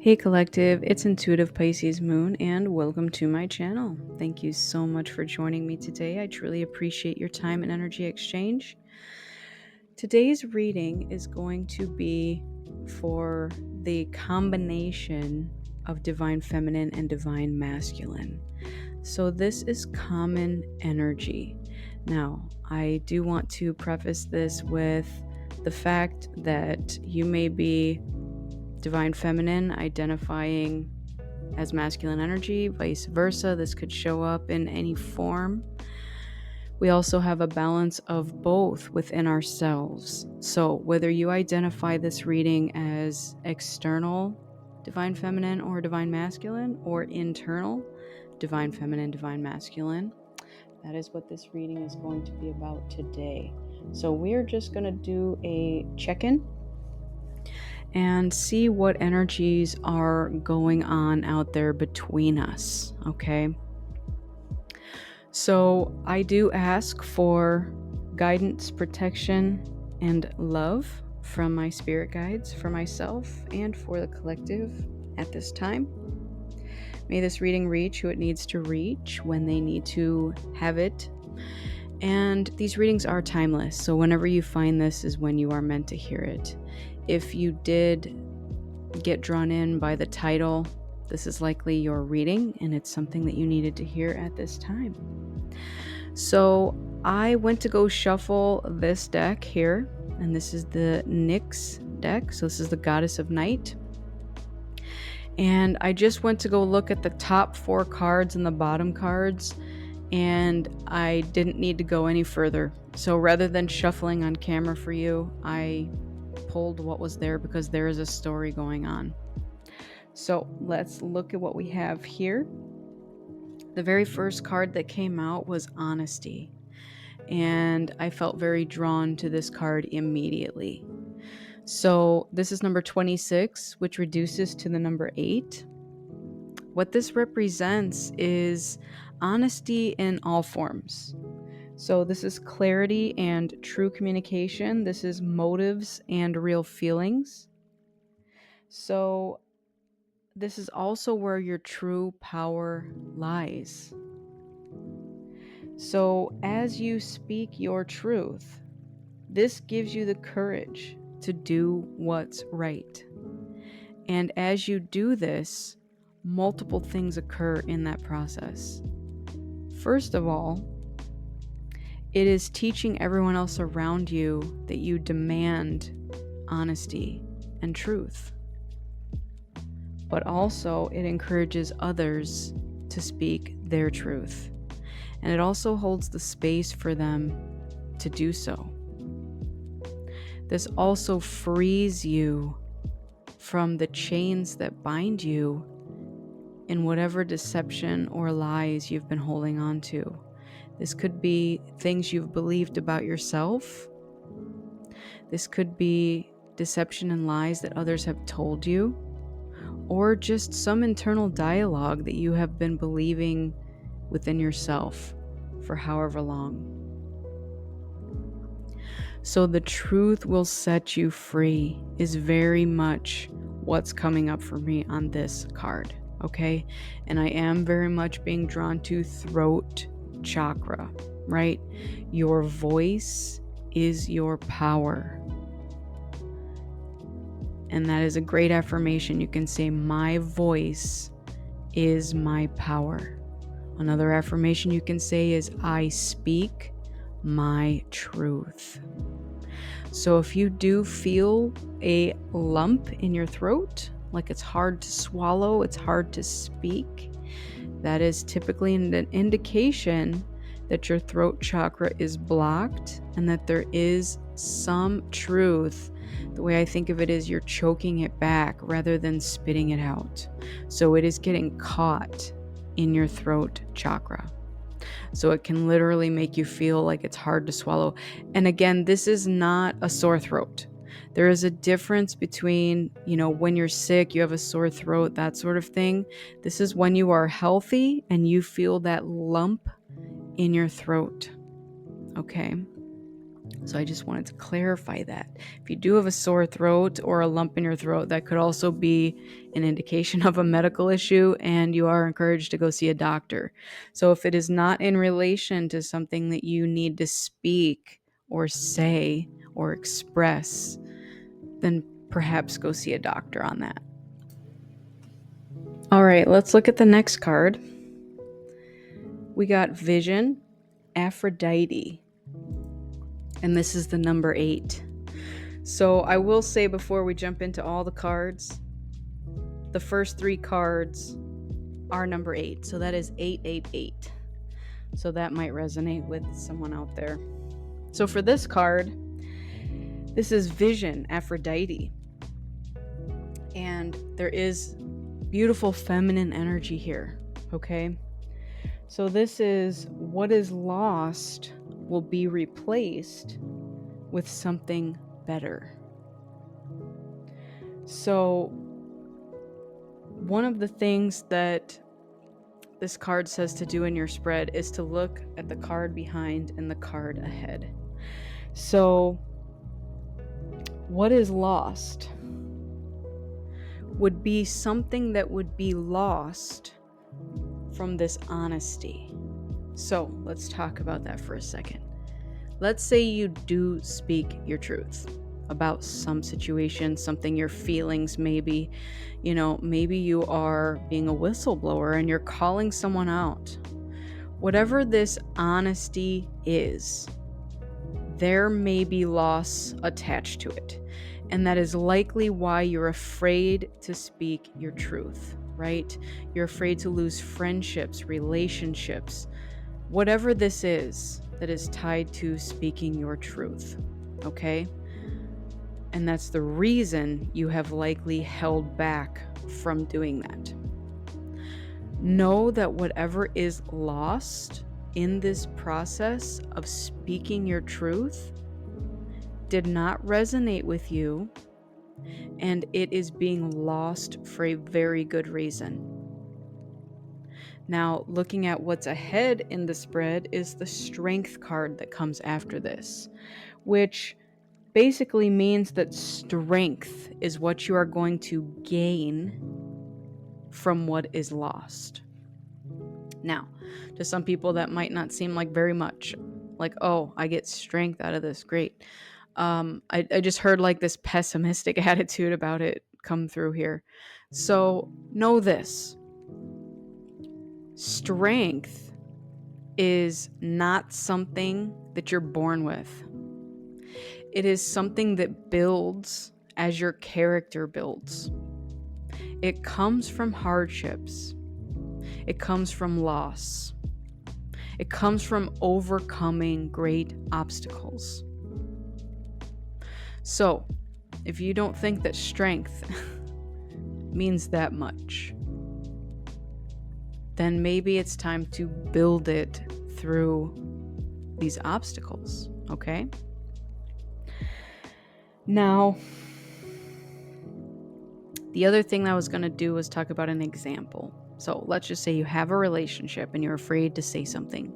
Hey Collective, it's Intuitive Pisces Moon and welcome to my channel. Thank you so much for joining me today. I truly appreciate your time and energy exchange. Today's reading is going to be for the combination of Divine Feminine and Divine Masculine. So this is common energy. Now, I do want to preface this with the fact that you may be Divine Feminine identifying as masculine energy, vice versa. This could show up in any form. We also have a balance of both within ourselves. So, whether you identify this reading as external Divine Feminine or Divine Masculine, or internal Divine Feminine, Divine Masculine, that is what this reading is going to be about today. So, we're just going to do a check in and see what energies are going on out there between us, okay? So I do ask for guidance, protection, and love from my spirit guides for myself and for the collective at this time. May this reading reach who it needs to reach when they need to have it. And these readings are timeless, so whenever you find this is when you are meant to hear it. If you did get drawn in by the title, this is likely your reading and it's something that you needed to hear at this time. So I went to go shuffle this deck here, and this is the Nyx deck. So this is the Goddess of Night. And I just went to go look at the top 4 cards and the bottom cards, and I didn't need to go any further. So rather than shuffling on camera for you, I pulled what was there because there is a story going on. So let's look at what we have here. The very first card that came out was Honesty, and I felt very drawn to this card immediately. So this is number 26, which reduces to the number 8. What this represents is honesty in all forms. So this is clarity and true communication. This is motives and real feelings. So this is also where your true power lies. So as you speak your truth, this gives you the courage to do what's right. And as you do this, multiple things occur in that process. First of all, it is teaching everyone else around you that you demand honesty and truth. But also, it encourages others to speak their truth. And it also holds the space for them to do so. This also frees you from the chains that bind you in whatever deception or lies you've been holding on to. This could be things you've believed about yourself. This could be deception and lies that others have told you, or just some internal dialogue that you have been believing within yourself for however long. So the truth will set you free is very much what's coming up for me on this card, okay? And I am very much being drawn to throat chakra, right? Your voice is your power. And that is a great affirmation. You can say, my voice is my power. Another affirmation you can say is, I speak my truth. So if you do feel a lump in your throat, like it's hard to swallow, it's hard to speak, that is typically an indication that your throat chakra is blocked and that there is some truth. The way I think of it is you're choking it back rather than spitting it out. So it is getting caught in your throat chakra. So it can literally make you feel like it's hard to swallow. And again, this is not a sore throat. There is a difference between, when you're sick, you have a sore throat, that sort of thing. This is when you are healthy and you feel that lump in your throat. Okay. So I just wanted to clarify that. If you do have a sore throat or a lump in your throat, that could also be an indication of a medical issue, and you are encouraged to go see a doctor. So if it is not in relation to something that you need to speak or say or express, then perhaps go see a doctor on that. All right, let's look at the next card. We got Vision, Aphrodite, and this is the number 8. So I will say before we jump into all the cards, the first 3 cards are number 8. So that is 888. So that might resonate with someone out there. So for this card, this is Vision, Aphrodite. And there is beautiful feminine energy here, okay? So this is what is lost will be replaced with something better. So one of the things that this card says to do in your spread is to look at the card behind and the card ahead. So what is lost would be something that would be lost from this honesty. So let's talk about that for a second. Let's say you do speak your truth about some situation, something, your feelings, maybe, maybe you are being a whistleblower and you're calling someone out. Whatever this honesty is, there may be loss attached to it. And that is likely why you're afraid to speak your truth, right? You're afraid to lose friendships, relationships, whatever this is that is tied to speaking your truth, okay? And that's the reason you have likely held back from doing that. Know that whatever is lost in this process of speaking your truth did not resonate with you, and it is being lost for a very good reason. Now, looking at what's ahead in the spread is the Strength card that comes after this, which basically means that strength is what you are going to gain from what is lost. Now, to some people that might not seem like very much, like, oh, I get strength out of this, great. I just heard like this pessimistic attitude about it come through here. So know this. Strength is not something that you're born with. It is something that builds as your character builds. It comes from hardships. It comes from loss. It comes from overcoming great obstacles. So, if you don't think that strength means that much, then maybe it's time to build it through these obstacles, okay? Now, the other thing I was going to do was talk about an example. So let's just say you have a relationship and you're afraid to say something.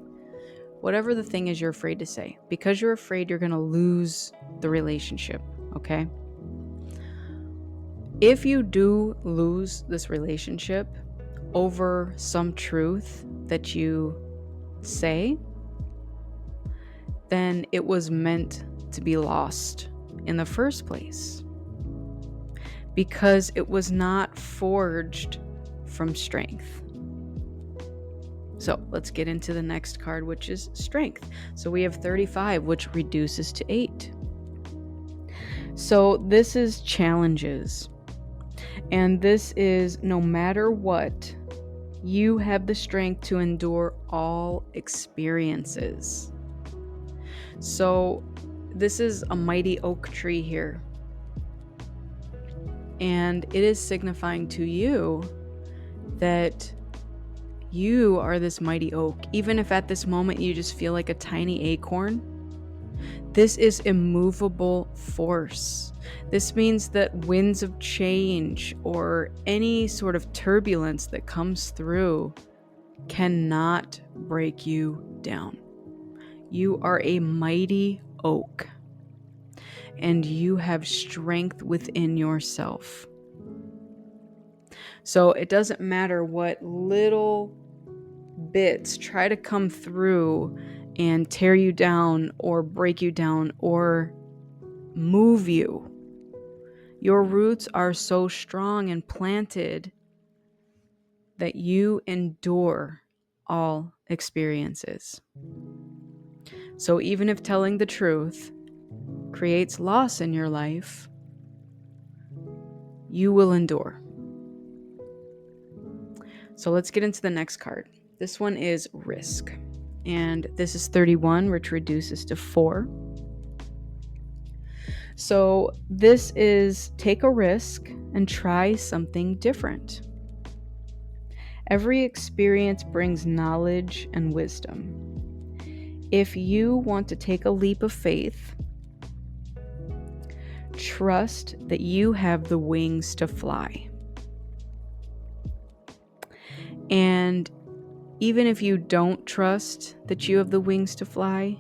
Whatever the thing is you're afraid to say, because you're afraid you're going to lose the relationship, okay? If you do lose this relationship over some truth that you say, then it was meant to be lost in the first place, because it was not forged from strength. So let's get into the next card, which is Strength. So we have 35, which reduces to 8. So this is challenges. And this is no matter what, you have the strength to endure all experiences. So this is a mighty oak tree here. And it is signifying to you that you are this mighty oak. Even if at this moment you just feel like a tiny acorn, this is immovable force. This means that winds of change or any sort of turbulence that comes through cannot break you down. You are a mighty oak, and you have strength within yourself. So it doesn't matter what little bits try to come through and tear you down or break you down or move you. Your roots are so strong and planted that you endure all experiences. So even if telling the truth creates loss in your life, you will endure. So let's get into the next card. This one is risk. And this is 31, which reduces to 4. So this is take a risk and try something different. Every experience brings knowledge and wisdom. If you want to take a leap of faith, trust that you have the wings to fly. And even if you don't trust that you have the wings to fly,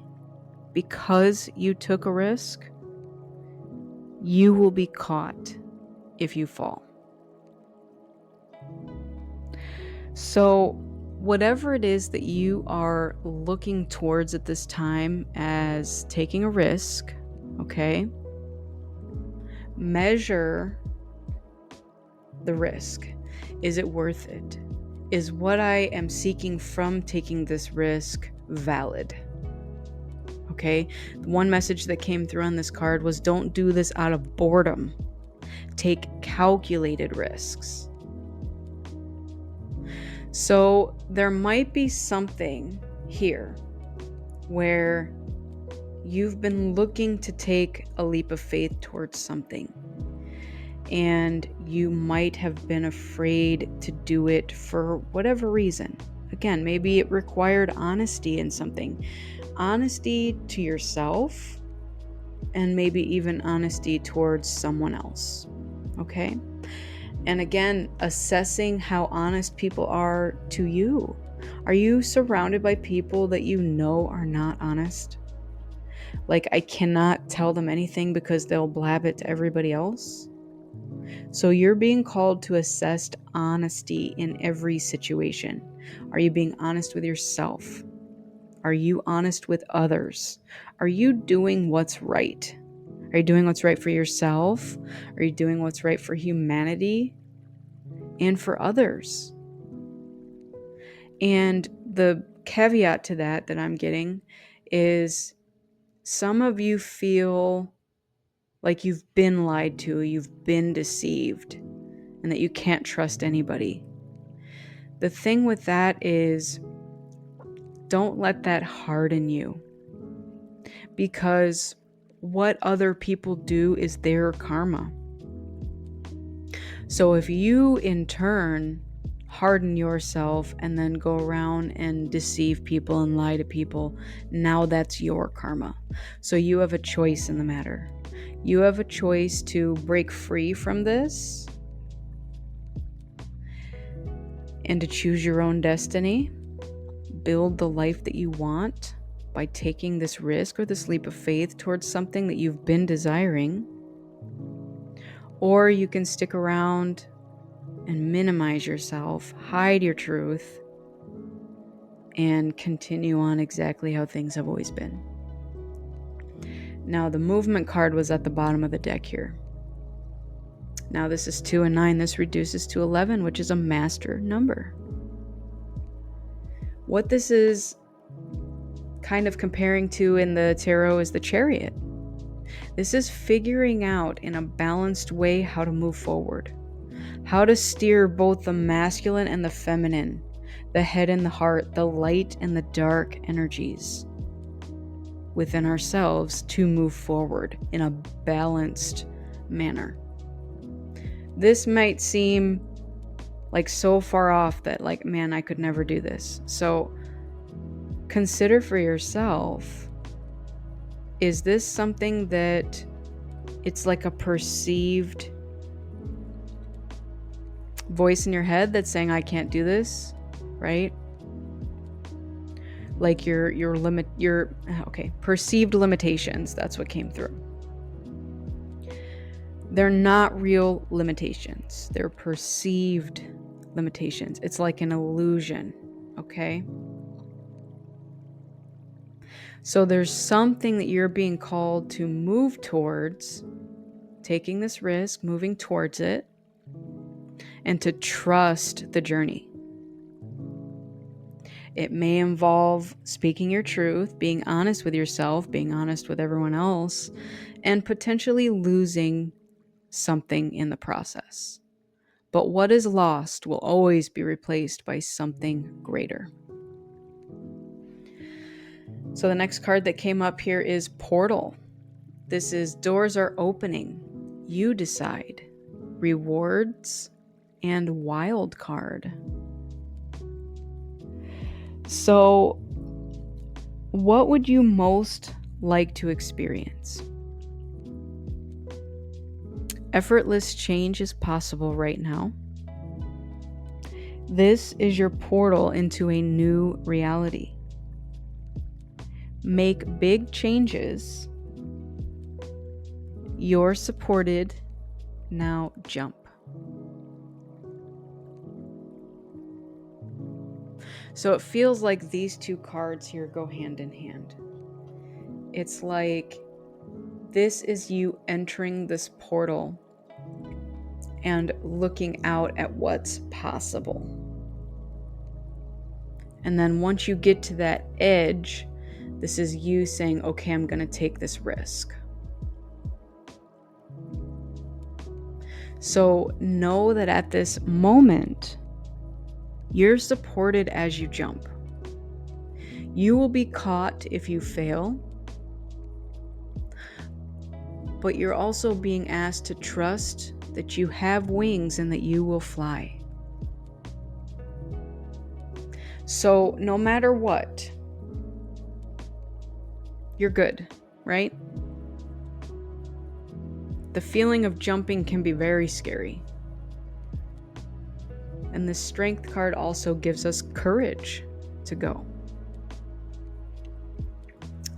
because you took a risk, you will be caught if you fall. So, whatever it is that you are looking towards at this time as taking a risk, okay, measure the risk. Is it worth it? Is what I am seeking from taking this risk valid? Okay, the one message that came through on this card was don't do this out of boredom. Take calculated risks. So there might be something here where you've been looking to take a leap of faith towards something, and you might have been afraid to do it for whatever reason. Again, maybe it required honesty in something. Honesty to yourself, and maybe even honesty towards someone else. Okay? And again, assessing how honest people are to you. Are you surrounded by people that you know are not honest? Like, I cannot tell them anything because they'll blab it to everybody else. So you're being called to assess honesty in every situation. Are you being honest with yourself? Are you honest with others? Are you doing what's right? Are you doing what's right for yourself? Are you doing what's right for humanity and for others? And the caveat to that I'm getting is some of you feel like you've been lied to, you've been deceived, and that you can't trust anybody. The thing with that is, don't let that harden you, because what other people do is their karma. So if you in turn harden yourself and then go around and deceive people and lie to people, now that's your karma. So you have a choice in the matter. You have a choice to break free from this and to choose your own destiny, build the life that you want by taking this risk or this leap of faith towards something that you've been desiring. Or you can stick around and minimize yourself, hide your truth, and continue on exactly how things have always been. Now, the movement card was at the bottom of the deck here. Now, this is 2 and 9. This reduces to 11, which is a master number. What this is kind of comparing to in the tarot is the Chariot. This is figuring out in a balanced way how to move forward, how to steer both the masculine and the feminine, the head and the heart, the light and the dark energies within ourselves to move forward in a balanced manner. This might seem like so far off that, like, man, I could never do this. So consider for yourself, is this something that it's like a perceived voice in your head that's saying, I can't do this, right? like your perceived limitations. That's what came through. They're not real limitations. They're perceived limitations. It's like an illusion, okay? So there's something that you're being called to move towards, taking this risk, moving towards it, and to trust the journey. It may involve speaking your truth, being honest with yourself, being honest with everyone else, and potentially losing something in the process. But what is lost will always be replaced by something greater. So the next card that came up here is Portal. This is doors are opening. You decide. Rewards and wild card. So, what would you most like to experience? Effortless change is possible right now. This is your portal into a new reality. Make big changes. You're supported. Now jump. So it feels like these two cards here go hand in hand. It's like this is you entering this portal and looking out at what's possible. And then once you get to that edge, this is you saying, okay, I'm going to take this risk. So know that at this moment, you're supported as you jump. You will be caught if you fail, but you're also being asked to trust that you have wings and that you will fly. So no matter what, you're good, right? The feeling of jumping can be very scary. And the Strength card also gives us courage to go.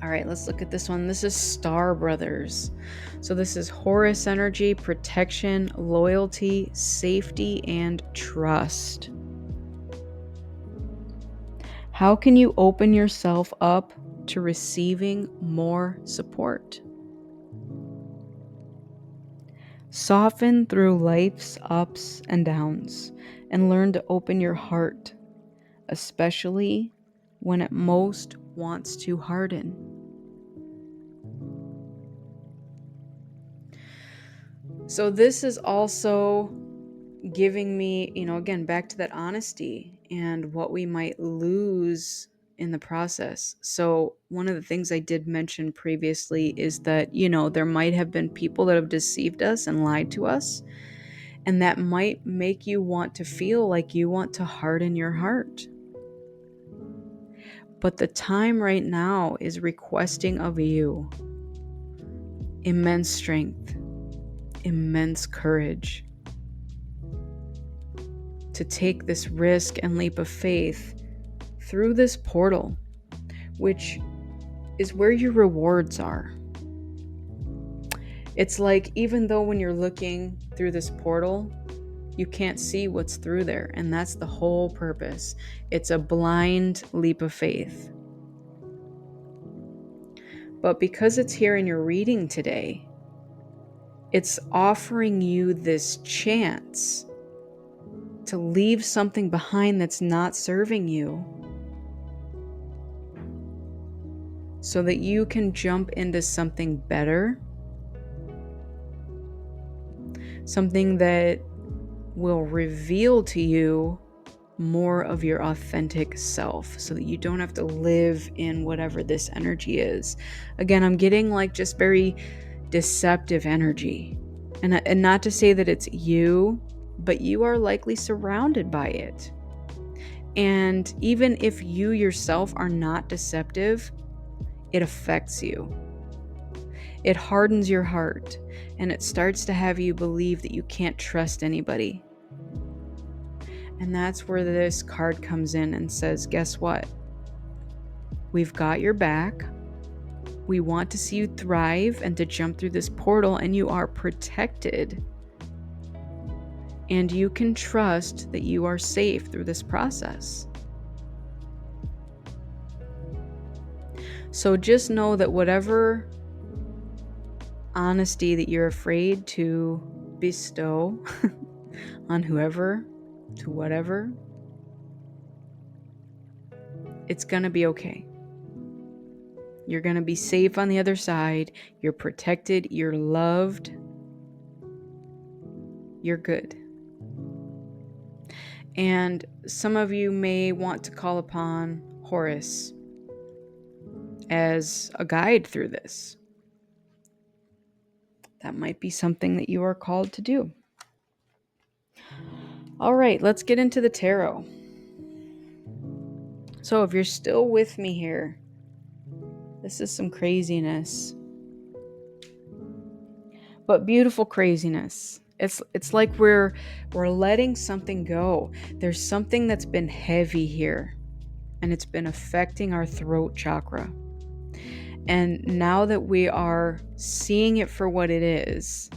All right, let's look at this one. This is Star Brothers. So this is Horus energy, protection, loyalty, safety, and trust. How can you open yourself up to receiving more support? Soften through life's ups and downs and learn to open your heart, especially when it most wants to harden. So this is also giving me, again, back to that honesty and what we might lose in the process. So one of the things I did mention previously is that, there might have been people that have deceived us and lied to us, and that might make you want to feel like you want to harden your heart. But the time right now is requesting of you immense strength, immense courage to take this risk and leap of faith through this portal, which is where your rewards are. It's like, even though when you're looking through this portal, you can't see what's through there, and that's the whole purpose. It's a blind leap of faith. But because it's here in your reading today, it's offering you this chance to leave something behind that's not serving you, so that you can jump into something better, something that will reveal to you more of your authentic self, so that you don't have to live in whatever this energy is. Again, I'm getting like just very deceptive energy, and not to say that it's you, but you are likely surrounded by it. And even if you yourself are not deceptive, it affects you. It hardens your heart, and it starts to have you believe that you can't trust anybody. And that's where this card comes in and says, guess what? We've got your back. We want to see you thrive and to jump through this portal, and you are protected. And you can trust that you are safe through this process. So just know that whatever honesty that you're afraid to bestow on whoever, to whatever, it's going to be okay. You're going to be safe on the other side. You're protected. You're loved. You're good. And some of you may want to call upon Horus as a guide through this. That might be something that you are called to do. All right, let's get into the tarot. So if you're still with me here, this is some craziness. But beautiful craziness. It's like we're letting something go. There's something that's been heavy here, and it's been affecting our throat chakra. And now that we are seeing it for what it is,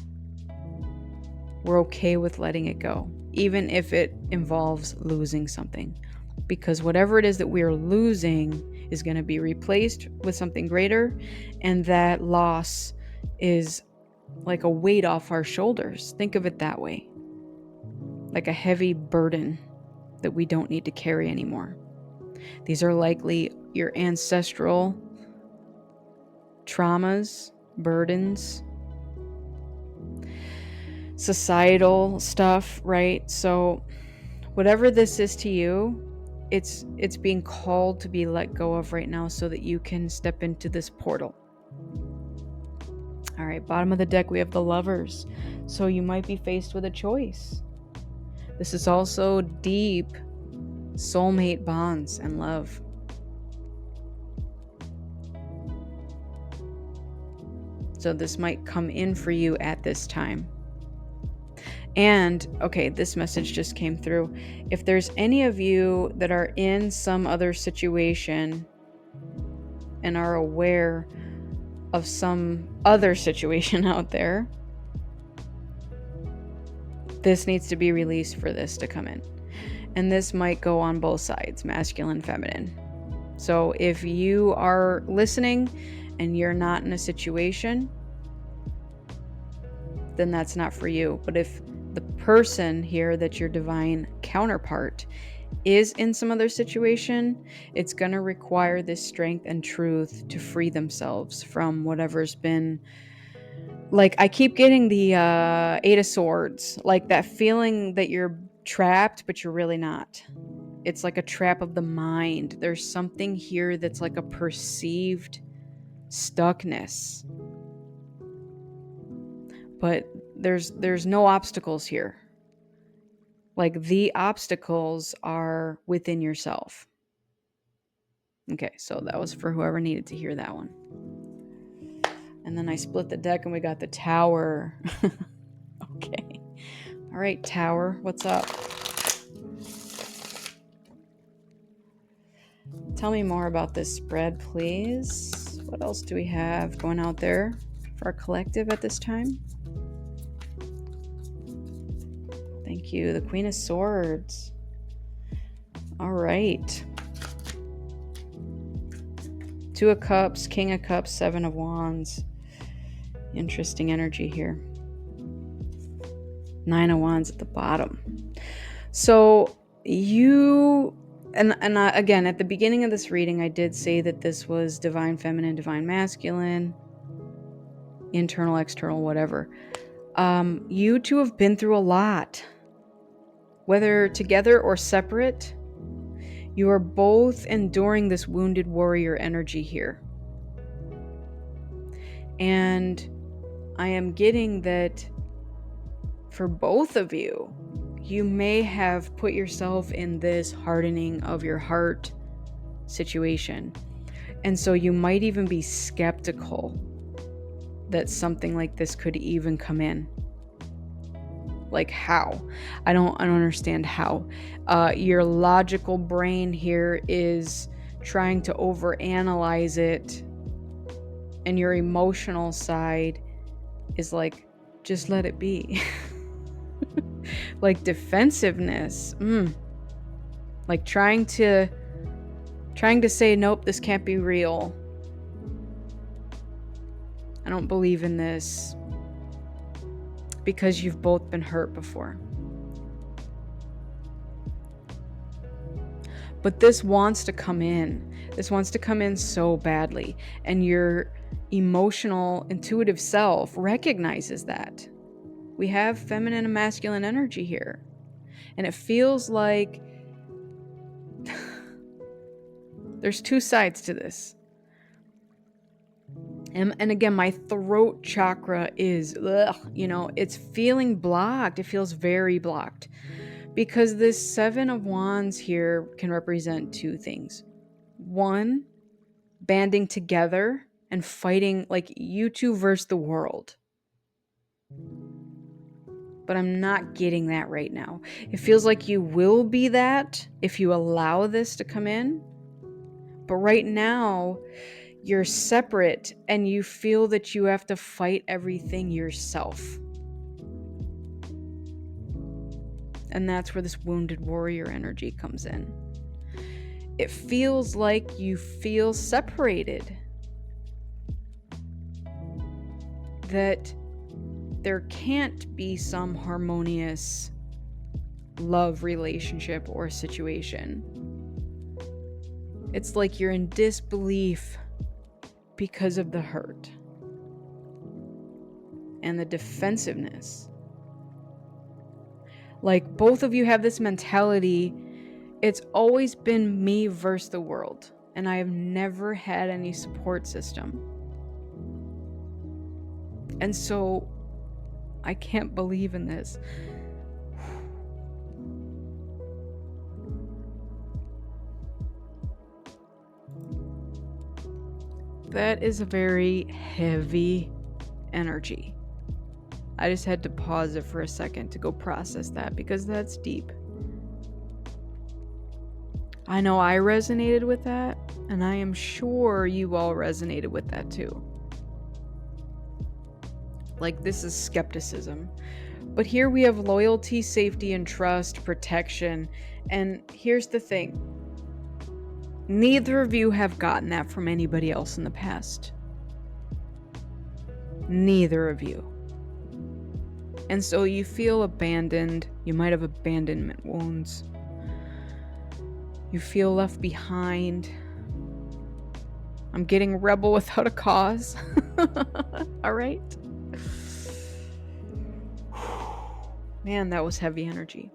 we're okay with letting it go, even if it involves losing something. Because whatever it is that we are losing is going to be replaced with something greater, and that loss is like a weight off our shoulders. Think of it that way. Like a heavy burden that we don't need to carry anymore. These are likely your ancestral traumas, burdens, societal stuff, right? So whatever this is to you, it's being called to be let go of right now so that you can step into this portal. All right, bottom of the deck, we have the Lovers. So you might be faced with a choice. This is also deep soulmate bonds and love. So this might come in for you at this time. And, okay, this message just came through. If there's any of you that are in some other situation and are aware of some other situation out there, this needs to be released for this to come in. And this might go on both sides, masculine, feminine. So if you are listening and you're not in a situation, then that's not for you. But if the person here that's your divine counterpart is in some other situation, it's going to require this strength and truth to free themselves from whatever's been, like, I keep getting the Eight of Swords, like that feeling that you're trapped, but you're really not. It's like a trap of the mind. There's something here that's like a perceived stuckness. But there's no obstacles here. Like, the obstacles are within yourself. Okay, so that was for whoever needed to hear that one. And then I split the deck and we got the Tower. Okay. All right, Tower, what's up? Tell me more about this spread, please. What else do we have going out there for our collective at this time? Thank you. The Queen of Swords. All right. Two of Cups, King of Cups, Seven of Wands. Interesting energy here. Nine of Wands at the bottom. So you, and again, at the beginning of this reading, I did say that this was divine feminine, divine masculine, internal, external, whatever. You two have been through a lot. Whether together or separate, you are both enduring this wounded warrior energy here. And I am getting that for both of you, you may have put yourself in this hardening of your heart situation. And so you might even be skeptical that something like this could even come in. Like, how? I don't understand how. Your logical brain here is trying to overanalyze it, and your emotional side is like, just let it be. Like defensiveness, like trying to say, nope, this can't be real. I don't believe in this, because you've both been hurt before. But this wants to come in. This wants to come in so badly. And your emotional, intuitive self recognizes that. We have feminine and masculine energy here. And it feels like there's two sides to this. And again, my throat chakra is, it's feeling blocked. It feels very blocked. Because this Seven of Wands here can represent two things. One, banding together and fighting, like you two versus the world. But I'm not getting that right now. It feels like you will be that if you allow this to come in. But right now, you're separate and you feel that you have to fight everything yourself. And that's where this wounded warrior energy comes in. It feels like you feel separated. That there can't be some harmonious love relationship or situation. It's like you're in disbelief because of the hurt and the defensiveness. Like both of you have this mentality, it's always been me versus the world, and I have never had any support system. And so I can't believe in this. That is a very heavy energy. I just had to pause it for a second to go process that, because that's deep. I know I resonated with that, and I am sure you all resonated with that too. Like, this is skepticism. But here we have loyalty, safety, and trust, protection. And here's the thing. Neither of you have gotten that from anybody else in the past. Neither of you. And so you feel abandoned. You might have abandonment wounds. You feel left behind. I'm getting rebel without a cause. All right? Man, that was heavy energy.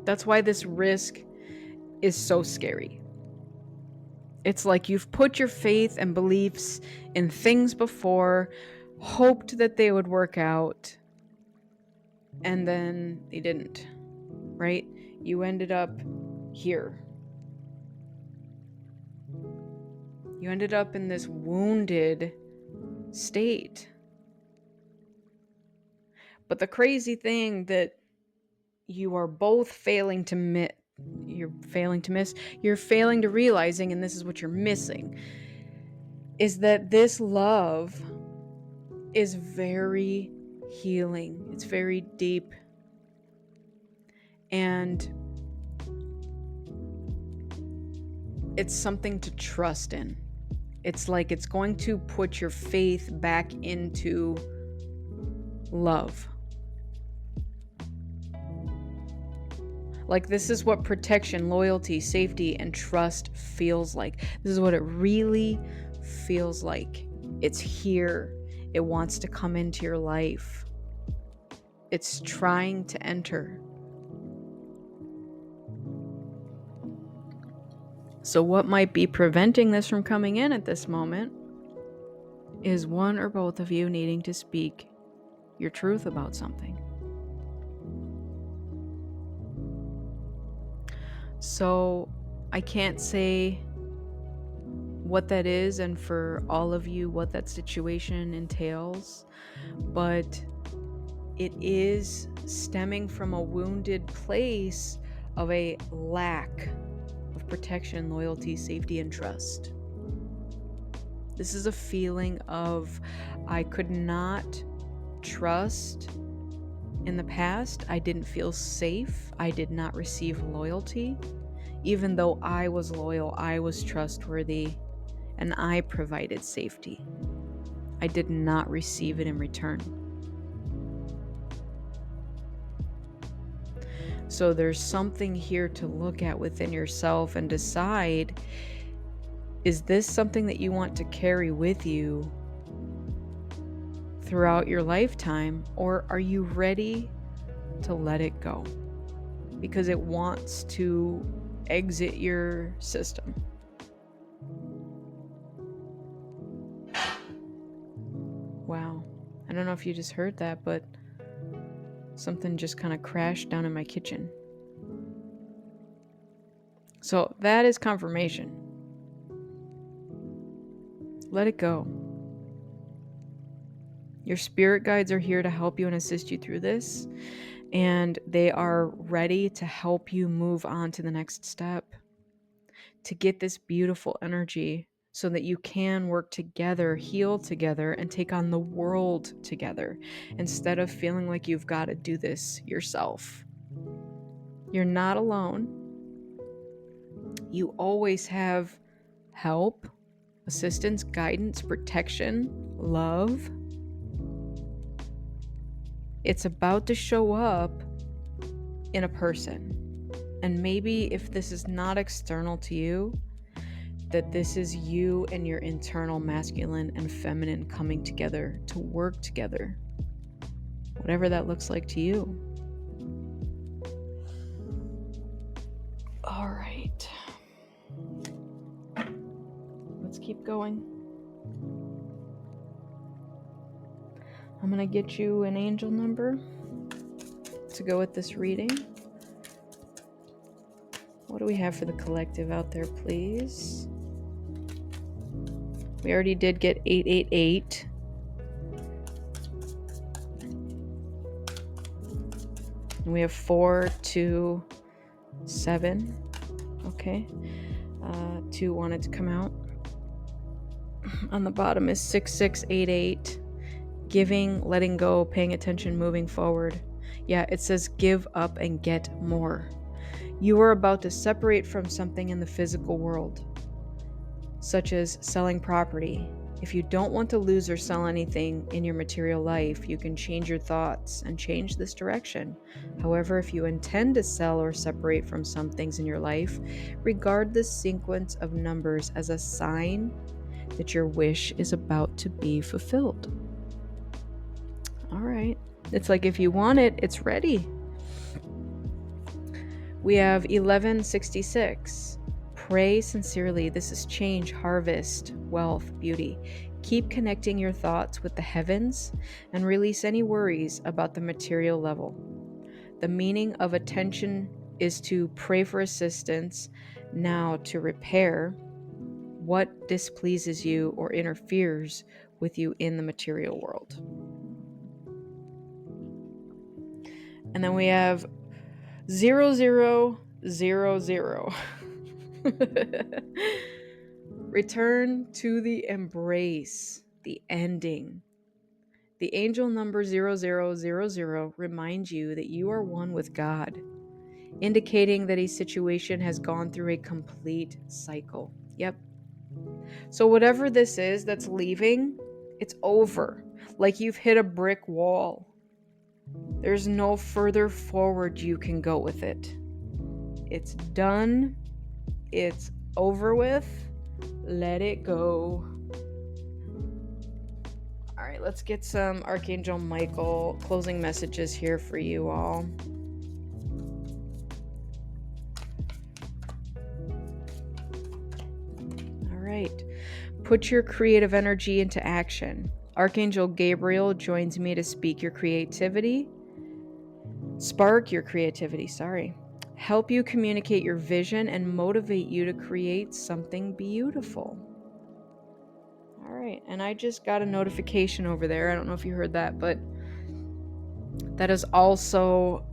That's why this risk is so scary. It's like you've put your faith and beliefs in things before, hoped that they would work out, and then they didn't, right? You ended up here. You ended up in this wounded state. But the crazy thing that you are both failing to realizing, and this is what you're missing, is that this love is very healing. It's very deep. And it's something to trust in. It's like it's going to put your faith back into love. Like, this is what protection, loyalty, safety, and trust feels like. This is what it really feels like. It's here. It wants to come into your life. It's trying to enter. So what might be preventing this from coming in at this moment is one or both of you needing to speak your truth about something. So I can't say what that is, and for all of you what that situation entails, but it is stemming from a wounded place of a lack of of protection, loyalty, safety, and trust. This is a feeling of I could not trust in the past. I didn't feel safe. I did not receive loyalty. Even though I was loyal, I was trustworthy, and I provided safety. I did not receive it in return. So there's something here to look at within yourself and decide, is this something that you want to carry with you throughout your lifetime, or are you ready to let it go? Because it wants to exit your system. Wow. I don't know if you just heard that, but something just kind of crashed down in my kitchen. So that is confirmation. Let it go. Your spirit guides are here to help you and assist you through this, and they are ready to help you move on to the next step, to get this beautiful energy so that you can work together, heal together, and take on the world together instead of feeling like you've got to do this yourself. You're not alone. You always have help, assistance, guidance, protection, love. It's about to show up in a person. And maybe if this is not external to you, that this is you and your internal masculine and feminine coming together to work together. Whatever that looks like to you. All right. Let's keep going. I'm going to get you an angel number to go with this reading. What do we have for the collective out there, please? We already did get 888. And we have 427. Okay. 2 wanted to come out. On the bottom is 6688. Giving, letting go, paying attention, moving forward. Yeah, it says give up and get more. You are about to separate from something in the physical world, such as selling property. If you don't want to lose or sell anything in your material life, you can change your thoughts and change this direction. However, if you intend to sell or separate from some things in your life, regard this sequence of numbers as a sign that your wish is about to be fulfilled. All right. It's like if you want it, it's ready. We have 1166. Pray sincerely. This is change, harvest, wealth, beauty. Keep connecting your thoughts with the heavens and release any worries about the material level. The meaning of attention is to pray for assistance, now to repair what displeases you or interferes with you in the material world. And then we have 0000. Return to the embrace, the ending. The angel number 0000 reminds you that you are one with God, indicating that a situation has gone through a complete cycle. Yep. So whatever this is that's leaving, it's over. Like you've hit a brick wall. There's no further forward you can go with it. It's done. It's over with. Let it go. All right, let's get some Archangel Michael closing messages here for you all. All right. Put your creative energy into action. Archangel Gabriel joins me to spark your creativity. Help you communicate your vision and motivate you to create something beautiful. All right, and I just got a notification over there. I don't know if you heard that, but that is also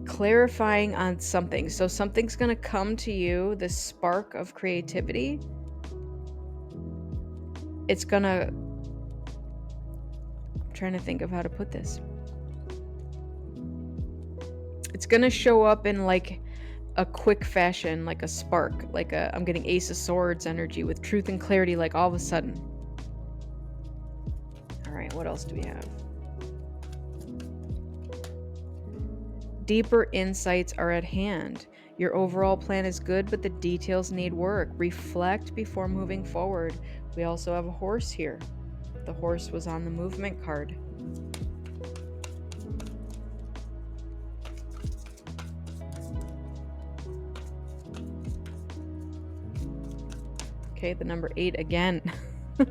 clarifying on something. So something's going to come to you, this spark of creativity. It's going to, I'm trying to think of how to put this. It's going to show up in like a quick fashion, like a spark, like I'm getting Ace of Swords energy with truth and clarity, like all of a sudden. All right, what else do we have? Deeper insights are at hand. Your overall plan is good, but the details need work. Reflect before moving forward. We also have a horse here. The horse was on the movement card. Okay, the number 8 again. A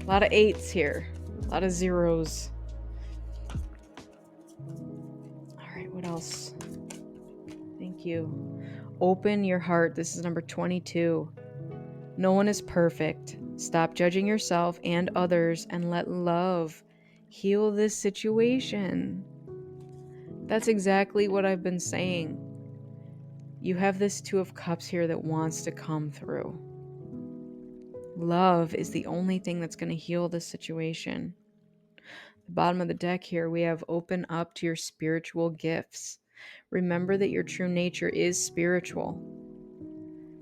lot of 8s here. A lot of 0s. All right, what else? Thank you. Open your heart. This is number 22. No one is perfect. Stop judging yourself and others and let love heal this situation. That's exactly what I've been saying. You have this 2 of Cups here that wants to come through. Love is the only thing that's going to heal this situation. The bottom of the deck here, we have open up to your spiritual gifts. Remember that your true nature is spiritual,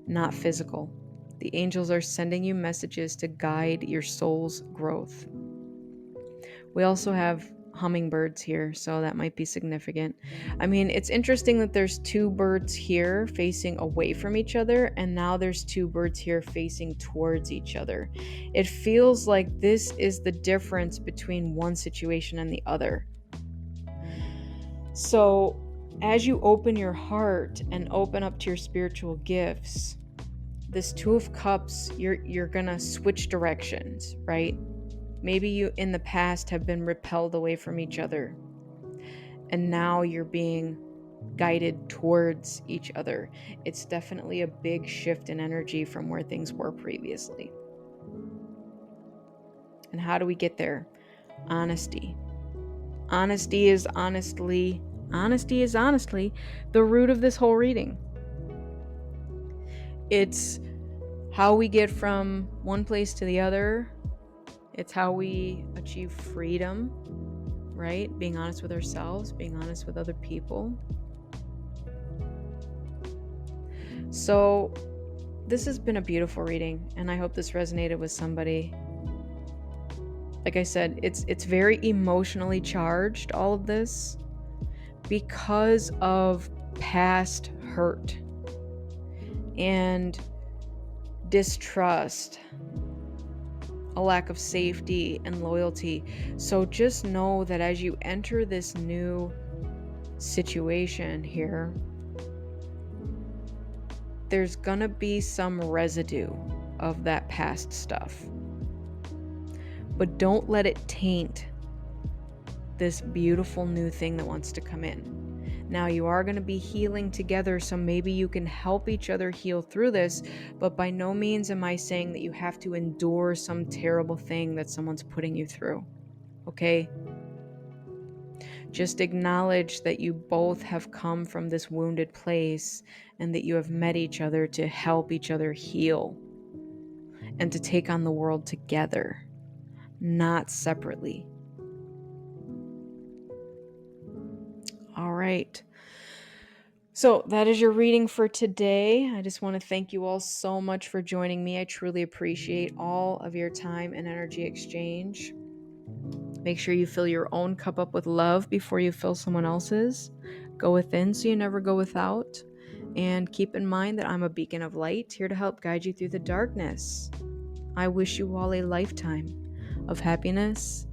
not physical. The angels are sending you messages to guide your soul's growth. We also have hummingbirds here, so that might be significant. I mean, it's interesting that there's 2 birds here facing away from each other, and now there's 2 birds here facing towards each other. It feels like this is the difference between one situation and the other. So, as you open your heart and open up to your spiritual gifts, this 2 of Cups, you're gonna switch directions, right? Maybe you in the past have been repelled away from each other, and now you're being guided towards each other. It's definitely a big shift in energy from where things were previously. And how do we get there? Honesty. Honesty is honestly the root of this whole reading. It's how we get from one place to the other. It's how we achieve freedom, right? Being honest with ourselves, being honest with other people. So this has been a beautiful reading, and I hope this resonated with somebody. Like I said, it's very emotionally charged, all of this, because of past hurt and distrust, a lack of safety and loyalty. So just know that as you enter this new situation here, there's gonna be some residue of that past stuff. But don't let it taint this beautiful new thing that wants to come in. Now, you are going to be healing together, so maybe you can help each other heal through this, but by no means am I saying that you have to endure some terrible thing that someone's putting you through, okay? Just acknowledge that you both have come from this wounded place and that you have met each other to help each other heal and to take on the world together, not separately. All right. So that is your reading for today. I just want to thank you all so much for joining me. I truly appreciate all of your time and energy exchange. Make sure you fill your own cup up with love before you fill someone else's. Go within so you never go without. And keep in mind that I'm a beacon of light here to help guide you through the darkness. I wish you all a lifetime of happiness,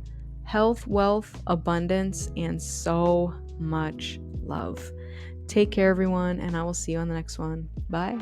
health, wealth, abundance, and so much love. Take care, everyone, and I will see you on the next one. Bye.